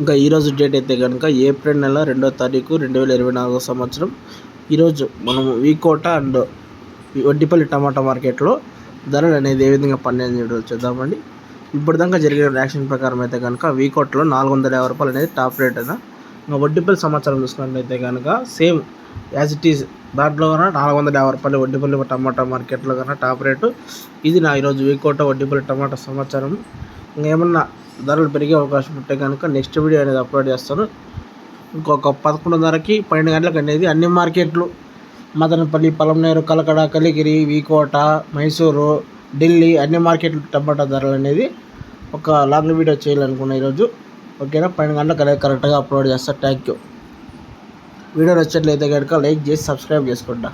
ఇంకా ఈరోజు డేట్ అయితే కనుక ఏప్రిల్ నెల 2వ తారీఖు 2024 సంవత్సరం. ఈరోజు మనం వీకోట అండ్ వడ్డిపల్లి టమాటా మార్కెట్లో ధరలు అనేది ఏ విధంగా పడినాయని చూద్దామండి. ఇప్పుడు దాకా జరిగిన రియాక్షన్ ప్రకారం అయితే కనుక వీకోటలో 450 రూపాయలు అనేది టాప్ రేట్ అయినా. ఇంకా వడ్డిపల్లి సమాచారం చూసుకున్నట్లయితే కనుక సేమ్ యాజ్ ఇట్ ఈజ్ దాంట్లో కన్నా 450 రూపాయలు వడ్డిపల్లి టమాటా మార్కెట్లో కన్నా టాప్ రేటు. ఇది నా ఈరోజు వీకోట వడ్డిపల్లి టమాటా సమాచారం. ఇంకేమన్నా ధరలు పెరిగే అవకాశం ఉంటే కనుక నెక్స్ట్ వీడియో అనేది అప్లోడ్ చేస్తాను. ఇంకొక 11:30కి 12 గంటలకు అనేది అన్ని మార్కెట్లు మదనపల్లి, పలంనేరు, కలకడ, కలిగిరి, వీకోట, మైసూరు, ఢిల్లీ అన్ని మార్కెట్లు టమాటా ధరలు అనేది ఒక లాంగ్ వీడియో చేయాలనుకున్నా ఈరోజు. ఓకేనా, 12 గంటలకు అనేది కరెక్ట్గా అప్లోడ్ చేస్తాను. Thank you. వీడియో నచ్చట్లయితే కనుక లైక్ చేసి సబ్స్క్రైబ్ చేసుకుంటా.